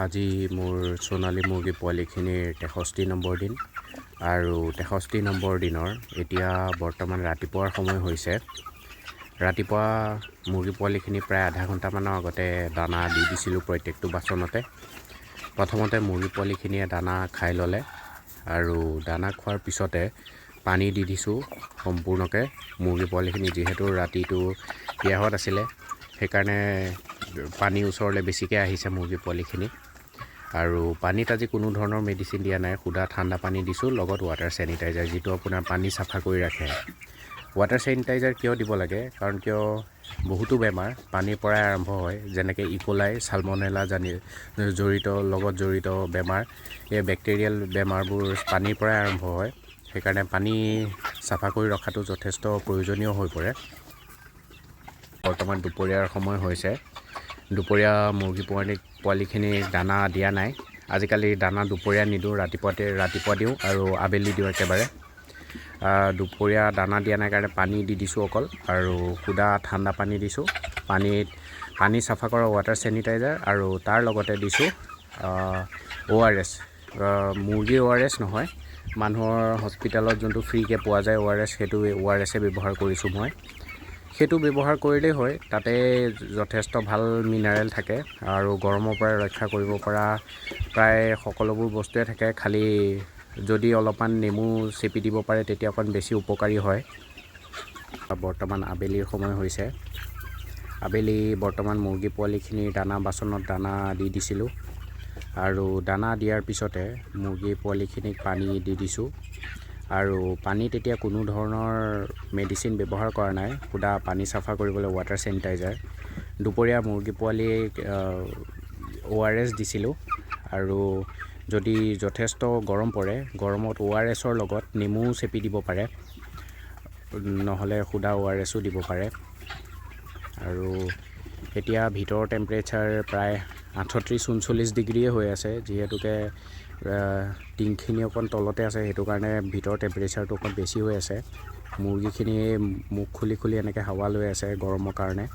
আজি মোৰ সোণালী মুৰ্গী পোৱালিখিনিৰ 63 নম্বৰ দিন আৰু 63 নম্বৰ দিনৰ এতিয়া বৰ্তমান ৰাতিপুৱাৰ সময় হৈছে। ৰাতিপুৱা মুৰ্গী পোৱালিখিনি প্ৰায় আধা ঘণ্টামানৰ আগতে দানা দি দিছিলোঁ প্ৰত্যেকটো বাচনতে। প্ৰথমতে মুৰ্গী পোৱালিখিনিয়ে দানা খাই ল'লে আৰু দানা খোৱাৰ পিছতে পানী দি দিছোঁ সম্পূৰ্ণকৈ। মুৰ্গী পোৱালিখিনি যিহেতু ৰাতিটো পিয়াহত আছিলে সেইকাৰণে পানী ওচৰলৈ বেছিকৈ আহিছে মুৰ্গী পোৱালিখিনি। আৰু পানীত আজি কোনো ধৰণৰ মেডিচিন দিয়া নাই, সুদা ঠাণ্ডা পানী দিছোঁ, লগত ৱাটাৰ চেনিটাইজাৰ, যিটো আপোনাৰ পানী চাফা কৰি ৰাখে। ৱাটাৰ চেনিটাইজাৰ কিয় দিব লাগে, কাৰণ কিয় বহুতো বেমাৰ পানীৰ পৰাই আৰম্ভ হয়, যেনেকৈ ইকোলাই, চালমনেলা লগত জড়িত বেমাৰ। এই বেক্টেৰিয়েল বেমাৰবোৰ পানীৰ পৰাই আৰম্ভ হয়, সেইকাৰণে পানী চাফা কৰি ৰখাটো যথেষ্ট প্ৰয়োজনীয় হৈ পৰে। বৰ্তমান দুপৰীয়াৰ সময় হৈছে। দুপৰীয়া মুৰ্গী পোৱালিখিনিক দানা দিয়া নাই। আজিকালি দানা দুপৰীয়া নিদিওঁ, ৰাতিপুৱা দিওঁ আৰু আবেলি দিওঁ একেবাৰে। দুপৰীয়া দানা দিয়া নাই কাৰণে পানী দি দিছোঁ অকল, আৰু সুদা ঠাণ্ডা পানী দিছোঁ। পানী চাফা কৰা ৱাটাৰ চেনিটাইজাৰ আৰু তাৰ লগতে দিছোঁ ORS। মুৰ্গীৰ ORS নহয়, মানুহৰ হস্পিটেলত যোনটো ফ্ৰীকৈ পোৱা যায় ORS, সেইটো ORS ব্যৱহাৰ কৰিছোঁ মই। সেইটো ব্যৱহাৰ কৰিলেই হয়, তাতে যথেষ্ট ভাল মিনাৰেল থাকে আৰু গৰমৰ পৰা ৰক্ষা কৰিব পৰা প্ৰায় সকলোবোৰ বস্তুৱে থাকে। খালি যদি অলপমান নেমু চেপি দিব পাৰে তেতিয়া অকণ বেছি উপকাৰী হয়। বৰ্তমান আবেলিৰ সময় হৈছে। আবেলি বৰ্তমান মুৰ্গী পোৱালিখিনিৰ দানা বাচনত দানা দি দিছিলোঁ আৰু দানা দিয়াৰ পিছতে মুৰ্গী পোৱালিখিনিক পানী দি দিছোঁ। আৰু পানীত এতিয়া কোনো ধৰণৰ মেডিচিন ব্যৱহাৰ কৰা নাই, সুদা পানী চাফা কৰিবলৈ ৱাটাৰ চেনিটাইজাৰ। দুপৰীয়া মুৰ্গী পোৱালিক ORS দিছিলোঁ, আৰু যদি যথেষ্ট গৰম পৰে, গৰমত ORSৰ লগত নেমু চেপি দিব পাৰে, নহ'লে সুদা ORSও দিব পাৰে। আৰু এতিয়া ভিতৰৰ টেম্পাৰেচাৰ প্ৰায় 38-39 ডিগ্ৰীয়ে হৈ আছে, যিহেতুকে টিংখিনি অকণ তলতে আছে, সেইটো কাৰণে ভিতৰৰ টেম্পাৰেচাৰটো অকণ বেছি হৈ আছে। মুৰ্গীখিনিয়ে মুখ খুলি এনেকৈ হাৱা লৈ আছে গৰমৰ কাৰণে।